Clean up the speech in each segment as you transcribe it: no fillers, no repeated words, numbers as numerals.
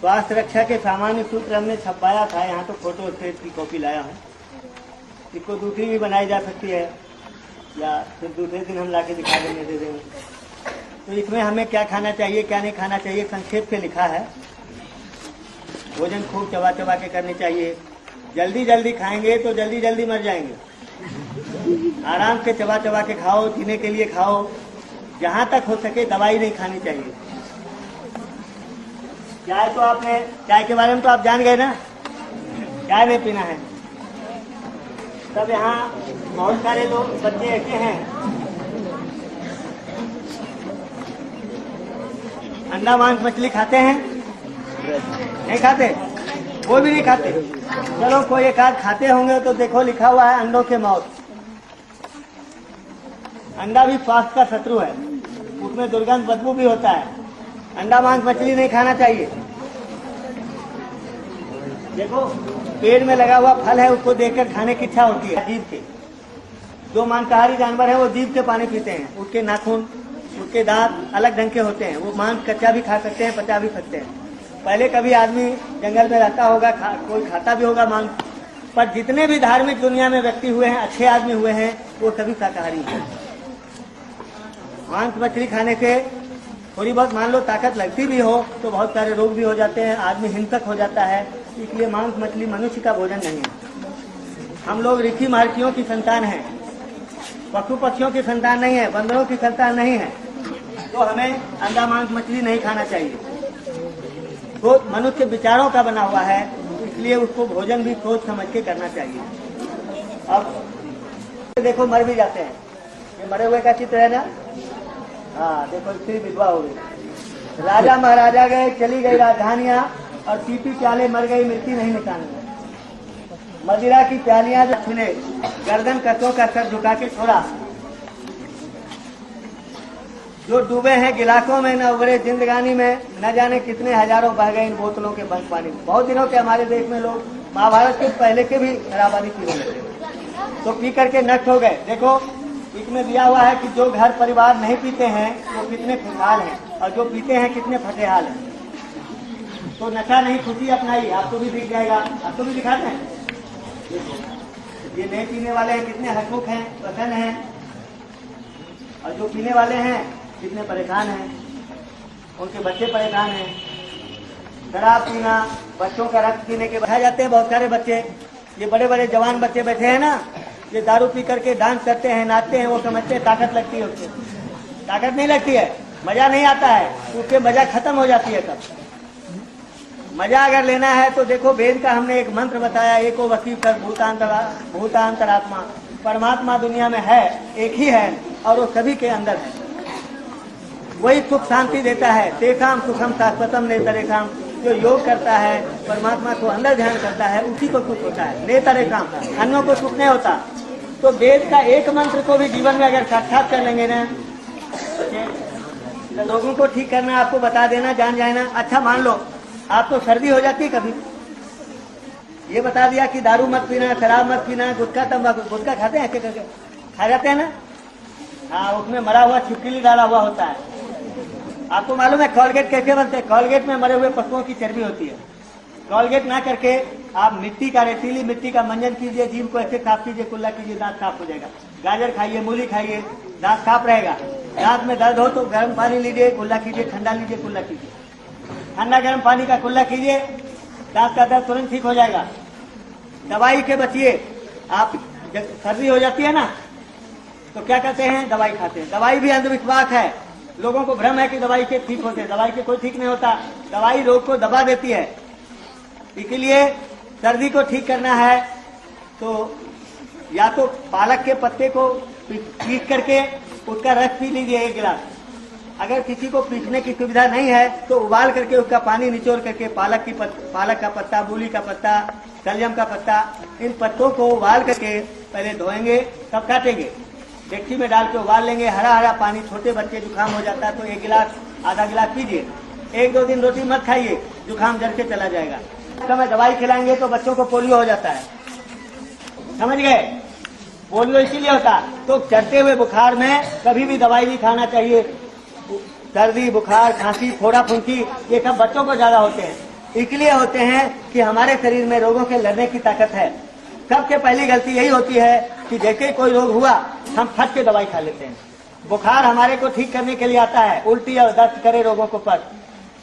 स्वास्थ्य रक्षा के सामान्य सूत्र हमने छपवाया था, यहाँ तो फोटो स्टेट की कॉपी लाया हूँ। इसको दूसरी भी बनाई जा सकती है या फिर दूसरे दिन हम लाके दिखा देंगे, दे देंगे। तो इसमें हमें क्या खाना चाहिए क्या नहीं खाना चाहिए संक्षेप से लिखा है। भोजन खूब चबा चबा के करनी चाहिए। जल्दी जल्दी खाएंगे तो जल्दी जल्दी मर जाएंगे। आराम से चबा चबा के खाओ, जीने के लिए खाओ। जहाँ तक हो सके दवाई नहीं खानी चाहिए। चाय तो आपने, चाय के बारे में तो आप जान गए ना, चाय नहीं पीना है। तब यहाँ बहुत सारे लोग बच्चे ऐसे हैं, अंडा मांस मछली खाते हैं, नहीं खाते, वो भी नहीं खाते। चलो कोई एक आध खाते होंगे तो देखो लिखा हुआ है अंडों के मौत। अंडा भी स्वास्थ्य का शत्रु है, उसमें दुर्गंध बदबू भी होता है। अंडा मांस मछली नहीं खाना चाहिए। देखो पेड़ में लगा हुआ फल है, उसको देखकर खाने की इच्छा होती है जीभ से। जो मांसाहारी जानवर है वो जीभ से पानी पीते हैं। उसके नाखून, उसके दांत अलग ढंग के होते हैं। वो मांस कच्चा भी खा सकते हैं, पचा भी सकते हैं। पहले कभी आदमी जंगल में रहता होगा, कोई खाता भी होगा मांस। पर जितने भी धार्मिक दुनिया में व्यक्ति हुए हैं, अच्छे आदमी हुए हैं, वो सभी शाकाहारी हैं। मांस मछली खाने से थोड़ी बहुत मान लो ताकत लगती भी हो तो बहुत सारे रोग भी हो जाते हैं, आदमी हिंसक हो जाता है। इसलिए मांस मछली मनुष्य का भोजन नहीं है। हम लोग ऋषि महर्षियों की संतान हैं, पशु पक्षियों की संतान नहीं है, बंदरों की संतान नहीं है। तो हमें अंडा मांस मछली नहीं खाना चाहिए। तो मनुष्य विचारों का बना हुआ है, इसलिए उसको भोजन भी सोच समझ के करना चाहिए। अब देखो मर भी जाते हैं, ये मरे हुए का चित्र है ना। हाँ देखो स्त्री विधवा हो गई, राजा महाराजा गए, चली गई राजधानियां, और पीपी प्याले मर गई, मिट्टी नहीं निकालनी। मदिरा की प्यालियां जो छीने, गर्दन कटों का सर झुका के छोड़ा। जो डूबे हैं गिलासों में न उभरे जिंदगानी में, न जाने कितने हजारों बह गए इन बोतलों के बंद पानी में। बहुत दिनों के हमारे देश में लोग महाभारत के पहले के भी शराबादी पीने लगे, तो पी करके नष्ट हो गए। देखो इसमें दिया हुआ है कि जो घर परिवार नहीं पीते हैं वो कितने खुशहाल हैं, और जो पीते हैं कितने फटेहाल हैं। तो नशा नहीं खुशी अपनाइए, आपको भी दिख जाएगा। आपको भी दिखाते हैं, ये नहीं पीने वाले हैं कितने हंसमुख हैं, प्रसन्न हैं, और जो पीने वाले हैं कितने परेशान हैं, उनके बच्चे परेशान हैं। शराब पीना, बच्चों का रक्त पीने के बैठा जाते हैं बहुत सारे बच्चे। ये बड़े बड़े जवान बच्चे बैठे हैं ना, ये दारू पी करके डांस करते हैं, नाचते हैं। वो समझते हैं ताकत लगती है, उससे ताकत नहीं लगती है, मजा नहीं आता है, उससे मजा खत्म हो जाती है। तब मजा अगर लेना है तो देखो वेद का हमने एक मंत्र बताया, एको वकील भूतांतरात्मा। परमात्मा दुनिया में है, एक ही है, और वो सभी के अंदर है। वही सुख शांति देता है। तेषाम सुखम शाश्वतम नेतरेखाम। जो योग करता है, परमात्मा को अंदर ध्यान करता है, उसी को सुख होता है। नेतरेखाम, अन्यों को सुख नहीं होता। तो वेद का एक मंत्र को भी जीवन में अगर साक्षात कर लेंगे ना, तो लोगों को ठीक करना, आपको बता देना, जान जाना। अच्छा मान लो आपको सर्दी हो जाती है कभी, ये बता दिया कि दारू मत पीना, शराब मत पीना, गुटखा तंबाकू। गुटखा खाते हैं, ऐसे करके खा जाते हैं ना। हाँ, उसमें मरा हुआ छिपकली डाला हुआ होता है। आपको मालूम है कॉलगेट कैसे बनते हैं? कॉलगेट में मरे हुए पशुओं की चर्बी होती है। कॉलगेट ना करके आप मिट्टी का, रेतीली मिट्टी का मंजन कीजिए, जीभ को ऐसे साफ कीजिए, कुल्ला कीजिए, दांत साफ हो जाएगा। गाजर खाइए, मूली खाइए, दांत साफ रहेगा। दांत में दर्द हो तो गर्म पानी लीजिए, कुल्ला कीजिए, ठंडा लीजिए, कुल्ला कीजिए। ठंडा गर्म पानी का कुल्ला कीजिए, दांत का दर्द तुरंत ठीक हो जाएगा। दवाई के बचिए। आप जब सर्दी हो जाती है ना, तो क्या करते हैं? दवाई खाते हैं। दवाई भी अंधविश्वास है। लोगों को भ्रम है कि दवाई से ठीक होते हैं। दवाई से कोई ठीक नहीं होता। दवाई रोग को दबा देती है। इसलिए सर्दी को ठीक करना है तो या तो पालक के पत्ते को पीस करके उसका रस पी लीजिए 1 गिलास। अगर किसी को पीसने की सुविधा नहीं है तो उबाल करके उसका पानी निचोड़ करके पालक का पत्ता, मूली का पत्ता, शलजम का पत्ता, इन पत्तों को उबाल करके पहले धोएंगे, तब काटेंगे, डेगची में डाल के उबाल लेंगे। हरा हरा पानी, छोटे बच्चे जुकाम हो जाता है तो 1 गिलास, आधा गिलास पीजिए। 1-2 दिन रोटी मत खाइए, जुकाम जड़ के चला जाएगा। समय दवाई खिलाएंगे तो बच्चों को पोलियो हो जाता है, समझ गए? पोलियो इसीलिए होता। तो चढ़ते हुए बुखार में कभी भी दवाई नहीं खाना चाहिए। सर्दी, बुखार, खांसी, फोड़ा फुंसी, ये सब बच्चों को ज्यादा होते हैं। इसलिए होते हैं कि हमारे शरीर में रोगों के लड़ने की ताकत है। सबसे पहली गलती यही होती है कि जैसे ही कोई रोग हुआ हम फट के दवाई खा लेते हैं। बुखार हमारे को ठीक करने के लिए आता है, उल्टी और दस्त करे रोगों को पर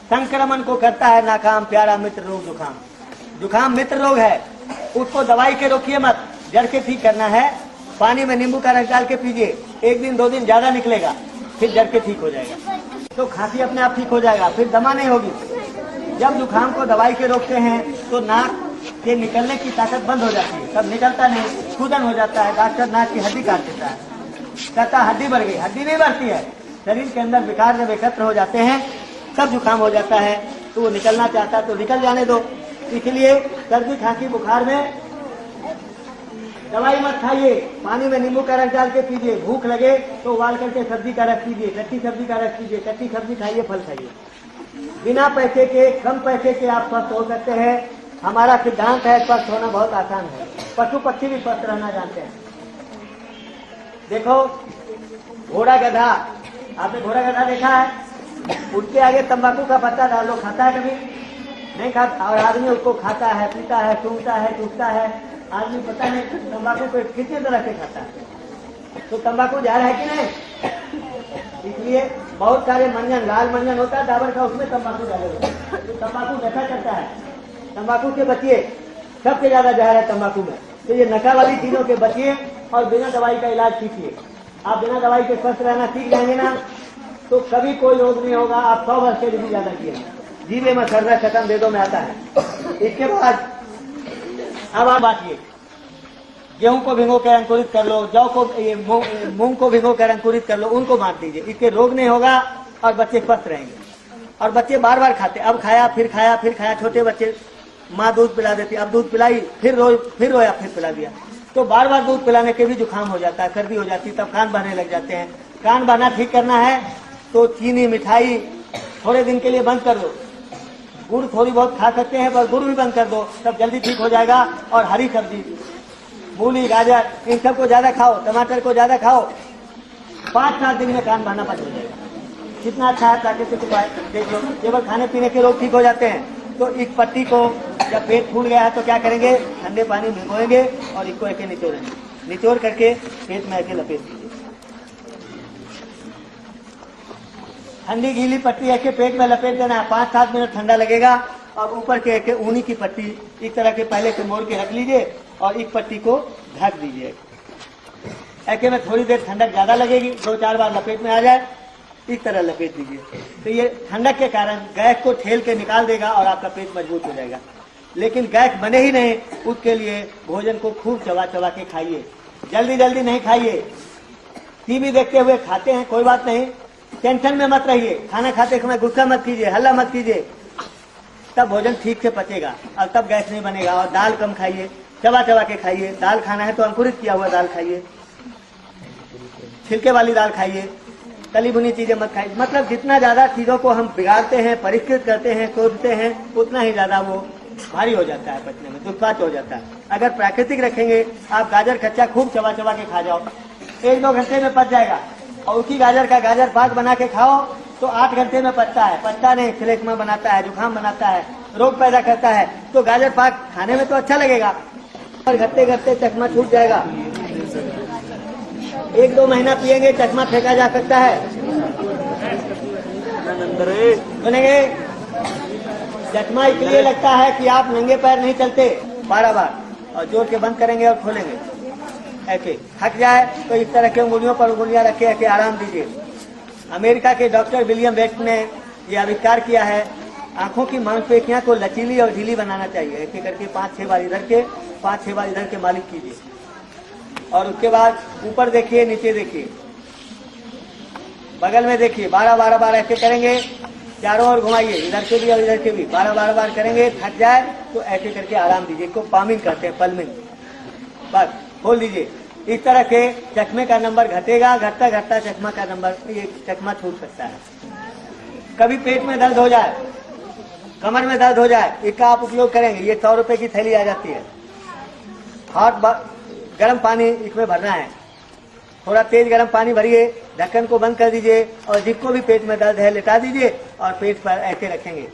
संक्रमण को करता है नाकाम प्यारा मित्र रोग जुकाम। जुकाम मित्र रोग है, उसको दवाई के रोकिए मत, जड़ के ठीक करना है। पानी में नींबू का रस डाल के पीजिए, 1 दिन 2 दिन ज्यादा निकलेगा, फिर जड़ के ठीक हो जाएगा, तो खांसी अपने आप ठीक हो जाएगा, फिर दमा नहीं होगी। जब जुकाम को दवाई के रोकते हैं तो नाक के निकलने की ताकत बंद हो जाती है, तब निकलता नहीं, सूजन हो जाता है, डॉक्टर नाक की हड्डी काट देता है, कहता हड्डी बढ़ गई। हड्डी नहीं बढ़ती है, शरीर के अंदर विकार जब एकत्र हो जाते हैं तब जुकाम हो जाता है। तो वो निकलना चाहता है तो निकल जाने दो। इसलिए सर्दी खांसी बुखार में दवाई मत खाइए, पानी में नींबू का रस डाल के पीजिए। भूख लगे तो उबाल करके सब्जी का रस पीजिए, कच्ची सब्जी का रस पीजिए, कच्ची सब्जी खाइए, फल खाइए। बिना पैसे के, कम पैसे के आप स्वस्थ हो सकते हैं। हमारा सिद्धांत है स्वस्थ होना बहुत आसान है। पशु पक्षी भी स्वस्थ रहना जानते हैं। देखो घोड़ा गधा, आपने घोड़ा गधा देखा है? उसके आगे तंबाकू का पत्ता डाल लो, खाता है? कभी नहीं खाता। और आदमी उसको खाता है, पीता है, सूंघता है, टूटता है। आदमी पता नहीं तंबाकू को कितने तरह से खाता है। तो तंबाकू जहर है कि नहीं? इसलिए बहुत सारे मंजन, लाल मंजन होता है डाबर का, उसमें तंबाकू डाले होते हैं। तो तंबाकू नशा करता है, तंबाकू से बचिए। सबसे ज्यादा जहर है तंबाकू में। तो ये नशा वाली चीजों के बचिए और बिना दवाई का इलाज कीजिए। आप बिना दवाई के स्वस्थ रहना सीख जाएंगे ना, तो कभी कोई रोग नहीं होगा। आप 100 वर्ष के लिए भी ज्यादा किए। जीवे में सर्वे खत्म वेदों में आता है। इसके बाद अब आप बांटिए। गेहूं को भिगो कर अंकुरित कर लो, जौ को, मूंग को भिगो कर अंकुरित कर लो, उनको बांट दीजिए। इससे रोग नहीं होगा और बच्चे स्वस्थ रहेंगे। और बच्चे बार बार खाते, अब खाया फिर खाया फिर खाया। छोटे बच्चे माँ दूध पिला देती, अब दूध पिलाई, फिर रोया, फिर पिला दिया। तो बार बार दूध पिलाने के भी जुकाम हो जाता है, सर्दी हो जाती है, तब कान बहने लग जाते हैं। कान बहना ठीक करना है तो चीनी मिठाई थोड़े दिन के लिए बंद कर दो। गुड़ थोड़ी बहुत खा सकते हैं पर गुड़ भी बंद कर दो, तब जल्दी ठीक हो जाएगा। और हरी सब्जी, मूली, गाजर, इन सबको ज्यादा खाओ, टमाटर को ज्यादा खाओ। 5-7 दिन में कान बहना बंद हो जाएगा। कितना अच्छा है प्राकृतिक उपाय, देख लो। केवल खाने पीने के रोग ठीक हो जाते हैं। तो एक पट्टी को जब पेट फूल गया है तो क्या करेंगे, ठंडे पानी में भिगोएंगे और इसको ऐसे निचोड़ेंगे, निचोड़ करके पेट में ऐसे लपेट दीजिए। ठंडी गीली पट्टी ऐसे पेट में लपेट देना है। 5-7 मिनट ठंडा लगेगा। और ऊपर के एक ऊनी की पट्टी इस तरह के पहले से मोड़ के रख लीजिए और एक पट्टी को ढक दीजिए। ऐसे में थोड़ी देर ठंडक ज्यादा लगेगी, 2-4 बार लपेट में आ जाए, इस तरह लपेट दीजिए। तो ये ठंडक के कारण गैस को ठेल के निकाल देगा और आपका पेट मजबूत हो जाएगा। लेकिन गैस बने ही नहीं, उसके लिए भोजन को खूब चबा चबा के खाइए, जल्दी जल्दी नहीं खाइए। टीवी देखते हुए खाते हैं, कोई बात नहीं, टेंशन में मत रहिए। खाना खाते समय गुस्सा मत कीजिए, हल्ला मत कीजिए, तब भोजन ठीक से पचेगा और तब गैस नहीं बनेगा। और दाल कम खाइए, चबा चबा के खाइए। दाल खाना है तो अंकुरित किया हुआ दाल खाइए, छिलके वाली दाल खाइए, तली भुनी चीजें मत खाइए। मतलब जितना ज्यादा चीजों को हम बिगाड़ते हैं, परिष्कृत करते हैं, सोचते हैं, उतना ही ज्यादा वो भारी हो जाता है, पचने में दुष्पाच हो जाता है। अगर प्राकृतिक रखेंगे, आप गाजर कच्चा खूब चबा चबा के खा जाओ, 1-2 घंटे में पच जाएगा। और उसी गाजर का गाजर पाक बना के खाओ तो 8 घंटे में पचता है। पचता नहीं, फ्लेक्मा बनाता है, जुकाम बनाता है, रोग पैदा करता है। तो गाजर पाक खाने में तो अच्छा लगेगा और घटते घटते चश्मा छूट जाएगा। 1-2 महीना पिएंगे, चश्मा फेंका जा सकता है। सुनेंगे, चश्मा इसलिए लगता है कि आप नंगे पैर नहीं चलते 12 बार, और जोर के बंद करेंगे और खोलेंगे ऐसे। थक जाए तो इस तरह के उंगलियों पर उंगलियां रखे ऐसे आराम दीजिए। अमेरिका के डॉक्टर विलियम वेस्ट ने यह आविष्कार किया है, आंखों की मांसपेशियां को लचीली और ढीली बनाना चाहिए। ऐसे करके 5-6 बार इधर के, 5-6 बार इधर के मालिश कीजिए। और उसके बाद ऊपर देखिए, नीचे देखिए, बगल में देखिए, 12 बार ऐसे करेंगे। चारों ओर घुमाइए, इधर के भी और इधर के भी, 12 बार करेंगे। थक जाए तो ऐसे करके आराम दीजिए। इसको पामिंग करते हैं, पल्मिंग। बस खोल दीजिए। इस तरह से चश्मे का नंबर घटेगा, घटता घटता चश्मा का नंबर, ये चश्मा छूट सकता है। कभी पेट में दर्द हो जाए, कमर में दर्द हो जाए, इसका आप उपयोग करेंगे। ये 100 रुपए की थैली आ जाती है। हॉट गर्म पानी इसमें भरना है, थोड़ा तेज गर्म पानी भरिए, ढक्कन को बंद कर दीजिए और जिसको भी पेट में दर्द है लेटा दीजिए और पेट पर ऐसे रखेंगे।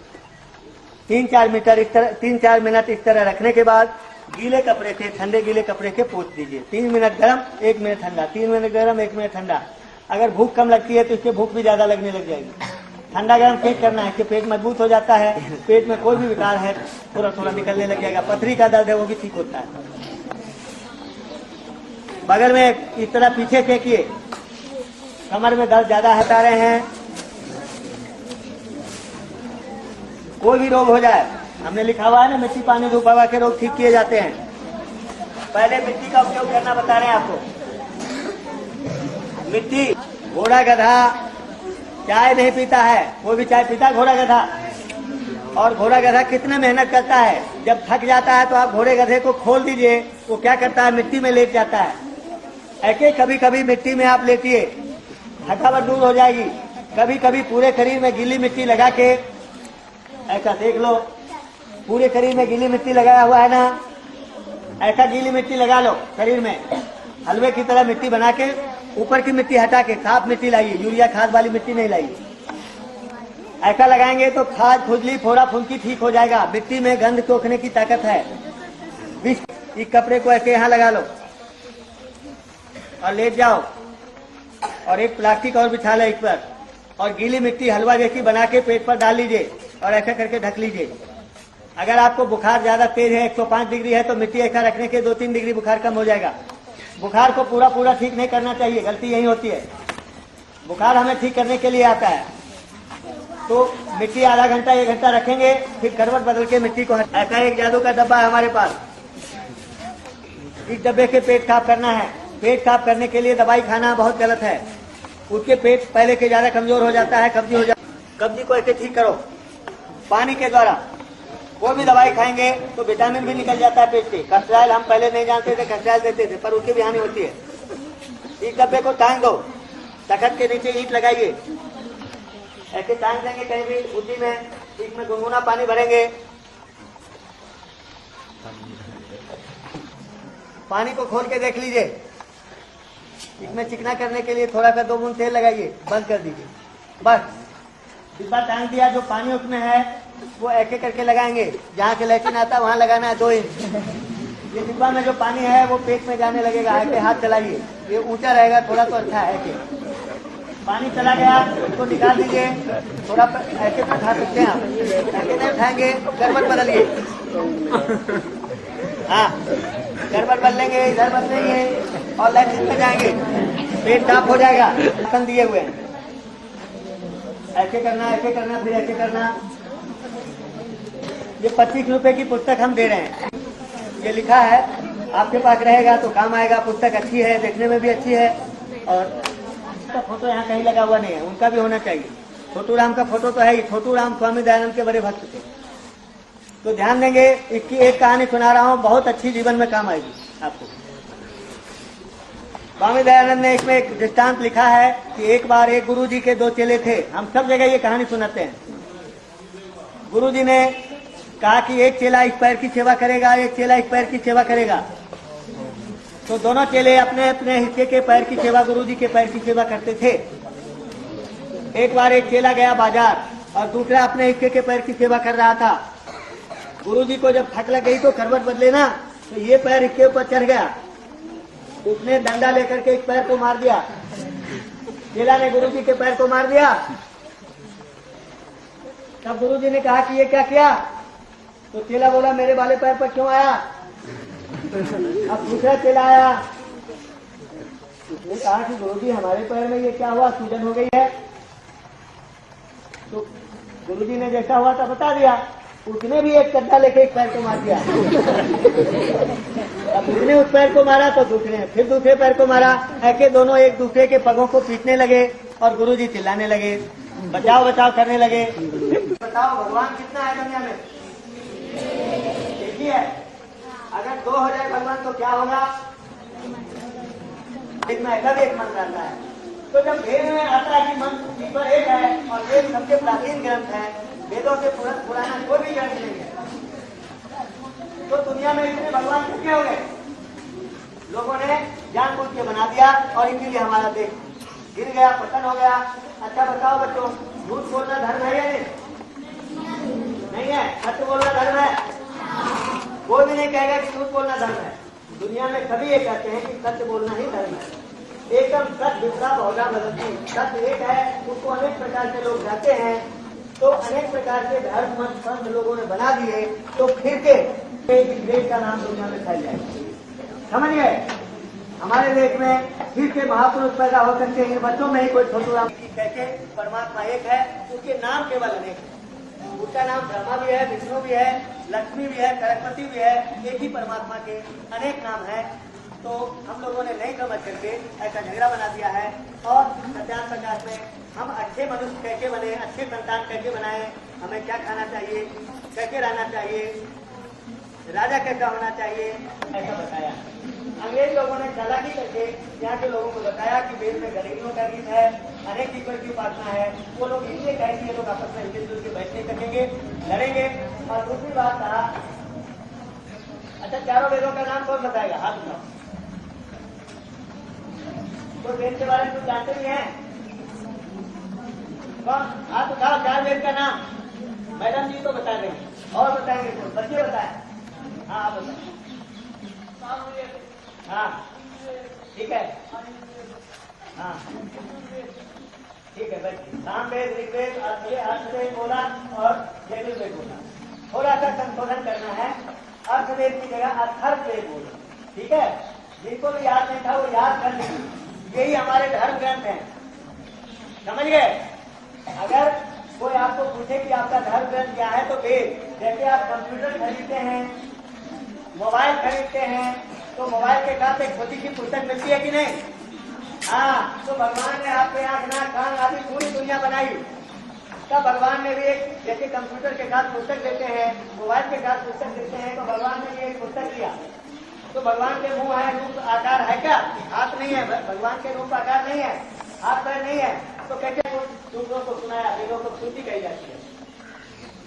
3-4 मिनट इस तरह रखने के बाद गीले कपड़े से, ठंडे गीले कपड़े से पोंछ दीजिए। 3 मिनट गर्म, 1 मिनट ठंडा, 3 मिनट गर्म, 1 मिनट ठंडा। अगर भूख कम लगती है तो इससे भूख भी ज्यादा लगने लग जाएगी। ठंडा गर्म सेक करना है, इससे पेट मजबूत हो जाता है, पेट में कोई भी विकार है थोड़ा थोड़ा निकलने लग जाएगा। पथरी का दर्द है वो भी ठीक होता है। बगल में इस तरह पीछे फेंकिए, कमर में दर्द ज्यादा हटा रहे हैं, कोई भी रोग हो जाए, हमने लिखा हुआ है ना, मिट्टी पानी धूप हवा के रोग ठीक किए जाते हैं। पहले मिट्टी का उपयोग करना बता रहे हैं आपको। मिट्टी, घोड़ा गधा चाय नहीं पीता है, वो भी चाय पीता है घोड़ा गधा। और घोड़ा गधा कितना मेहनत करता है, जब थक जाता है तो आप घोड़े गधे को खोल दीजिए, वो क्या करता है, मिट्टी में लेट जाता है। ऐसे कभी कभी मिट्टी में आप लेटिए, थकावट दूर हो जाएगी। कभी कभी पूरे शरीर में गीली मिट्टी लगा के, ऐसा देख लो, पूरे शरीर में गीली मिट्टी लगाया हुआ है ना, ऐसा गीली मिट्टी लगा लो शरीर में, हलवे की तरह मिट्टी बना के, ऊपर की मिट्टी हटा के साफ मिट्टी लाइए, यूरिया खाद वाली मिट्टी नहीं लाइए। ऐसा लगाएंगे तो खाज, खुजली, फोड़ा फुंकी ठीक हो जाएगा। मिट्टी में गंध सोखने की ताकत है। इस कपड़े को ऐसे यहाँ लगा लो और लेट जाओ, और एक प्लास्टिक और बिछा लो इस पर, और गीली मिट्टी हलवा जैसी बना के पेट पर डाल लीजिए और ऐसा करके ढक लीजिए। अगर आपको बुखार ज्यादा तेज है, 105 डिग्री है, तो मिट्टी ऐसा रखने के 2-3 डिग्री बुखार कम हो जाएगा। बुखार को पूरा ठीक नहीं करना चाहिए, गलती यही होती है। बुखार हमें ठीक करने के लिए आता है, तो मिट्टी आधा घंटा 1 घंटा रखेंगे, फिर करवट बदल के मिट्टी को ऐसा एक जादू का डब्बा है हमारे पास। इस डब्बे से पेट साफ करना है। पेट साफ करने के लिए दवाई खाना बहुत गलत है, उसके पेट पहले के ज्यादा कमजोर हो जाता है, कब्जी हो जाता है। कब्जी को ऐसे ठीक करो पानी के द्वारा। कोई भी दवाई खाएंगे तो विटामिन भी निकल जाता है पेट से। कस्ट्राइल हम पहले नहीं जानते थे, कस्ट्राइल देते थे, पर उसकी भी हानि होती है। इस डब्बे को टांग दो, तखत के नीचे ईंट लगाइए, ऐसे टांग देंगे कहीं भी बुद्धि में, इसमें गुनगुना पानी भरेंगे। पानी को खोल के देख लीजिए, इसमें चिकना करने के लिए थोड़ा सा 2 बूंद तेल लगाइए, बंद कर दीजिए, बस। इस बार टांग दिया, जो पानी उसमें है वो ऐसे करके लगाएंगे, जहाँ से लैट्रिन आता है वहाँ लगाना है 2 इंच। ये डिब्बा में जो पानी है वो पेट में जाने लगेगा, ऐसे हाथ चलाइए, ये ऊंचा रहेगा थोड़ा तो अच्छा है। ऐसे पानी चला गया उसको निकाल दीजिए, थोड़ा ऐसे तो उठा सकते हैं आप, ऐसे नहीं उठाएंगे, करवट बदलिए। हाँ, करवट बदलेंगे, इधर बदलेंगे और लैट्रिन में जाएंगे, पेट साफ हो जाएगा। ढक्कन दिए हुए हैं, ऐसे करना, ऐसे करना, फिर ऐसे करना। ये 25 रुपए की पुस्तक हम दे रहे हैं, ये लिखा है, आपके पास रहेगा तो काम आएगा। पुस्तक अच्छी है, देखने में भी अच्छी है, और उसका फोटो यहाँ कहीं लगा हुआ नहीं है, उनका भी होना चाहिए। छोटू राम का फोटो तो है ही, छोटू राम स्वामी दयानंद के बड़े भक्त थे। तो ध्यान देंगे, इसकी एक कहानी सुना रहा हूँ, बहुत अच्छी जीवन में काम आएगी आपको। स्वामी दयानंद ने इसमें एक दृष्टांत लिखा है कि एक बार एक गुरुजी के 2 चेले थे। हम सब जगह ये कहानी सुनाते हैं। गुरुजी ने कहा कि एक चेला इस पैर की सेवा करेगा, एक चेला इस पैर की सेवा करेगा। तो दोनों चेले अपने अपने हिस्से के पैर की सेवा, गुरुजी के पैर की सेवा करते थे। एक बार एक चेला गया बाजार और दूसरा अपने हिस्से के पैर की सेवा कर रहा था। गुरुजी को जब थक लग गई तो करवट बदले ना, तो ये पैर इसके ऊपर चढ़ गया, उसने डंडा लेकर के इस पैर को मार दिया। चेला ने गुरुजी के पैर को मार दिया। तब गुरुजी ने कहा कि ये क्या किया? तो चेला बोला मेरे वाले पैर पर क्यों आया? अब दूसरा चेला आया, उसने कहा कि गुरुजी हमारे पैर में ये क्या हुआ, सूजन हो गई है। तो गुरुजी ने जैसा हुआ था बता दिया। उसने भी एक चड्ढा लेके एक पैर को मार दिया। अब उसने उस पैर को मारा तो दूसरे ने फिर दूसरे पैर को मारा। ऐसे दोनों एक दूसरे के पगों को पीटने लगे और गुरुजी चिल्लाने लगे, बचाओ बचाओ करने लगे। बताओ भगवान कितना है दुनिया में? एक ही है। अगर 2 हो जाए भगवान तो क्या होगा? इसमें ऐसा भी एक मन रहता है। तो जब वेद में आता है कि मन ईश्वर एक है और वेद सबसे प्राचीन ग्रंथ है, वेदों से पुराना कोई भी ग्रंथ नहीं है, तो दुनिया में इतने भगवान कितने हो गए? लोगों ने जानबूझ के बना दिया और इसीलिए हमारा देश गिर गया, पतन हो गया। अच्छा बताओ बच्चों, झूठ बोलना धर्म है या नहीं? नहीं है। सत्य बोलना धर्म है? कोई भी नहीं कहेगा कि झूठ बोलना धर्म है। दुनिया में सभी ये कहते हैं कि सत्य बोलना ही धर्म है। एकदम सत्य दूसरा बहुधा बदलती। सत्य एक है, उसको अनेक प्रकार से लोग कहते हैं, तो अनेक प्रकार के धर्म मत पंथ लोगों ने बना दिए, तो फिर के देश का नाम दुनिया में फैल जाएगा। समझ गए? हमारे देश में फिर के महापुरुष पैदा हो सकते हैं, बच्चों में ही कोई छोटू राम कहते परमात्मा एक है, उसके नाम केवल अनेक है। उसका नाम ब्रह्मा भी है, विष्णु भी है, लक्ष्मी भी है, सरस्वती भी है, एक ही परमात्मा के अनेक नाम है। तो हम लोगों ने नहीं समझ करके ऐसा झगड़ा बना दिया है। और सत्यान प्रकाश में हम अच्छे मनुष्य कैसे बने, अच्छे संतान कैसे बनाए, हमें क्या खाना चाहिए, कैसे रहना चाहिए, राजा कैसा होना चाहिए, ऐसा बताया। अंग्रेज लोगों ने चालाकी करके यहाँ के लोगों को बताया कि वेद में गरीबियों का गीत है, अनेक ईश्वर की उपासना है। वो लोग इसलिए कहे कि ये लोग आपस में मिलजुल के बैठने सकेंगे, लड़ेंगे। और दूसरी बात कहा, अच्छा चारों वेदों का नाम कौन बताएगा? हाथ उठाओ। तो वेद के बारे में कुछ जानते भी हैं? कौन? हाथ उठाओ। चार वेद का नाम मैडम जी तो बता देंगे, और बताएंगे तो बच्चे बताए। हाँ आप बताए। हाँ ठीक है। हाँ ठीक है बच्चे। सामवेद, ऋग्वेद, अर्थवेद बोला और यजुर्वेद बोला। थोड़ा सा संशोधन करना है, अर्थवेद की जगह अथर्ववेद बोलो। ठीक है? जिनको भी याद नहीं था वो याद कर लीजिए। यही हमारे धर्म ग्रंथ हैं। समझ गए? अगर कोई आपको पूछे कि आपका धर्म ग्रंथ क्या है, तो वेद। जैसे आप कंप्यूटर खरीदते हैं, मोबाइल खरीदते हैं, तो मोबाइल के साथ एक छोटी सी पुस्तक मिलती है कि नहीं? हाँ। तो भगवान ने आपके आंख नाक कान आदि पूरी दुनिया बनाई, तब भगवान ने भी एक, जैसे कंप्यूटर के साथ पुस्तक देते हैं, मोबाइल के साथ पुस्तक देते हैं, तो भगवान ने भी एक पुस्तक दिया। तो भगवान के मुंह है, रूप आकार है क्या? हाथ नहीं है, भगवान के रूप आकार नहीं है, हाथ पैर नहीं है, तो कैसे दूसरों को सुनाया? वेदों को श्रुति कही जाती है।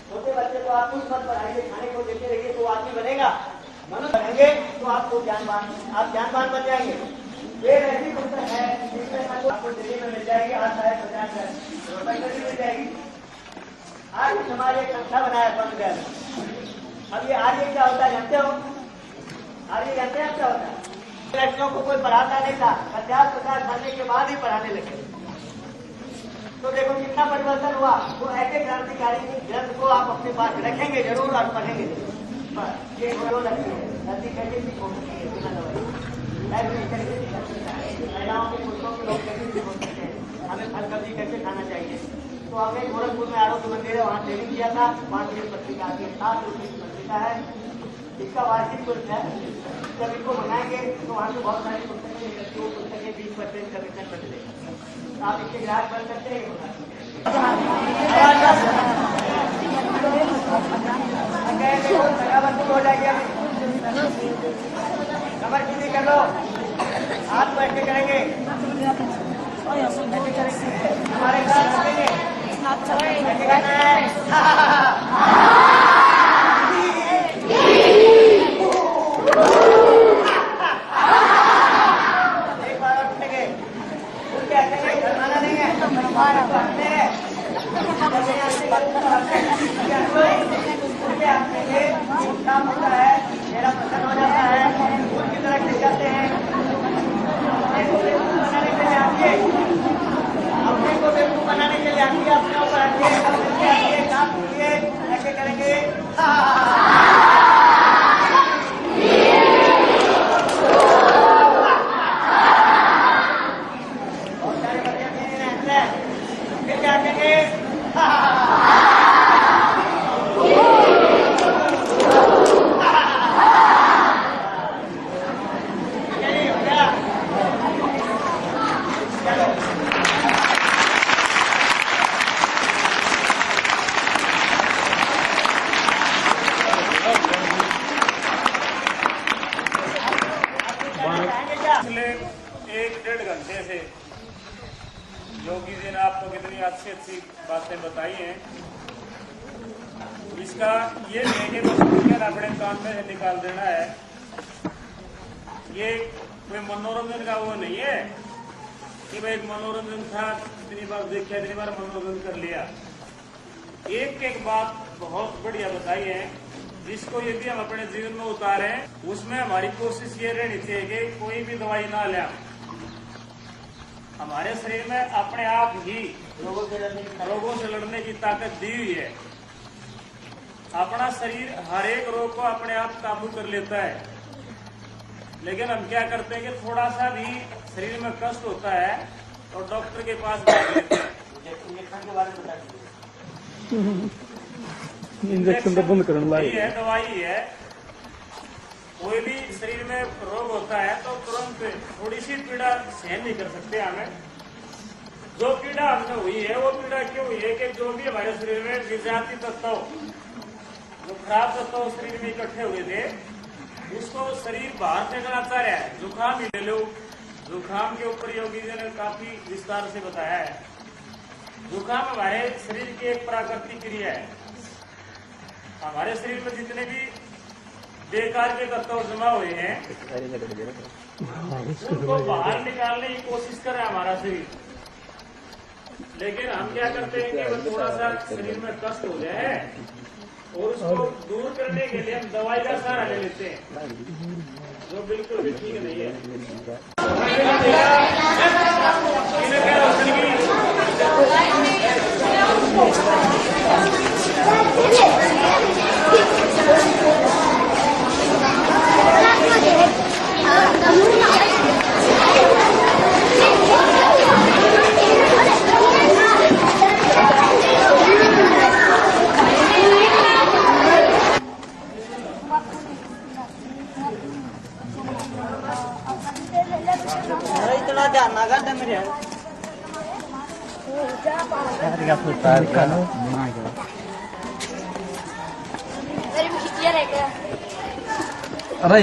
छोटे बच्चे को आप कुछ मत पढ़ाइए, खाने को देते रहिए तो आदमी बनेगा। मनुष्य बनेंगे तो आपको ज्ञानवान, आप ज्ञानवान बन जाएंगे। वेद ऐसी पुस्तक है जिसमें आपको दिल्ली में मिल जाएगी, आज है 50 रुपये मिल जाएगी। आज हमारे एक संस्था बनाया पंथ। अब ये आर्य क्या होता है जानते हो? आर्य जानते हैं क्या होता है? लड़कियों को कोई पढ़ाता नहीं था, 50 बनने के बाद ही पढ़ाने लगे। तो देखो कितना परिवर्तन हुआ। तो ऐसे क्रांतिकारी ग्रंथ को आप अपने पास रखेंगे जरूर और पढ़ेंगे। ये जो लड़की है, लड़की कैसे ठीक हो सकती है बिना दवाई? महिलाओं के पुरुषों के लोग कैसे ठीक हो सकते हैं? हमें फल सब्जी कैसे खाना चाहिए? तो हमने गोरखपुर में आरोग्य मंदिर है, वहाँ ट्रेनिंग किया था। 5 पत्रिका आती है, 7 रुपये की पत्रिका है, इसका वार्षिक शुल्क है। जब इनको बनाएंगे तो वहाँ से बहुत सारी पुस्तकें, 20% कमीशन बचेगा। आप इसके ग्राहक बन सकते हैं। हो जाएगी अभी, कमर सीधी कर लो, हाथ बैठ के करेंगे, हमारे साथ करेंगे, कैसे करना है? एक बार और उठेंगे, उनके हंसेंगे, शर्माना नहीं है, हंसते हैं, काम होता है, मेरा पसंद हो जाता है, उनकी तरफ ले जाते हैं। बनाने के लिए आती है, अपने को बेवकूफ बनाने के लिए आती है, अपने ऊपर आती है, काम कीजिए, ऐसे करेंगे। बहुत सारे बच्चे हंसते हैं, फिर क्या करेंगे? पिछले 1-1.5 घंटे से योगी जी ने आपको कितनी अच्छी अच्छी बातें बताई हैं, इसका ये नहीं कि अपने कान में से निकाल देना है। ये कोई मनोरंजन का वो नहीं है कि भाई एक मनोरंजन था, इतनी बार देखा, इतनी बार मनोरंजन कर लिया। एक एक बात बहुत बढ़िया बताई है, जिसको यदि हम अपने जीवन में उतारें, उसमें हमारी कोशिश ये रहनी चाहिए कि कोई भी दवाई ना लें। हमारे शरीर में अपने आप ही रोगों से लड़ने की ताकत दी हुई है। अपना शरीर हर एक रोग को अपने आप काबू कर लेता है, लेकिन हम क्या करते हैं कि थोड़ा सा भी शरीर में कष्ट होता है और डॉक्टर के पास भाग लेते हैं। इंजेक्शन के बारे में बता दीजिए। इंजेक्शन तो बंद करने यही लायक है, दवाई है। कोई भी शरीर में रोग होता है तो तुरंत थोड़ी सी पीड़ा सहन नहीं कर सकते हमें। जो पीड़ा हमने हुई है वो पीड़ा क्यों हुई है कि जो भी हमारे शरीर में विजाती तत्व, जो खराब तत्व शरीर में इकट्ठे हुए थे, उसको शरीर बाहर फेंकना चाह रहा है। जुकाम ही ले लो, जुकाम के ऊपर योगी जी ने काफी विस्तार से बताया है। जुकाम हमारे शरीर की एक प्राकृतिक क्रिया है। हमारे शरीर में जितने भी बेकार के तत्व जमा हुए हैं उनको बाहर निकालने की कोशिश कर रहा है हमारा शरीर, लेकिन हम क्या करते हैं कि वो थोड़ा सा शरीर में कष्ट हो जाए और उसको दूर करने के लिए हम दवाई का सहारा ले लेते हैं, जो बिल्कुल भी ठीक नहीं है। इतना ध्यान ना करते मेरे अरे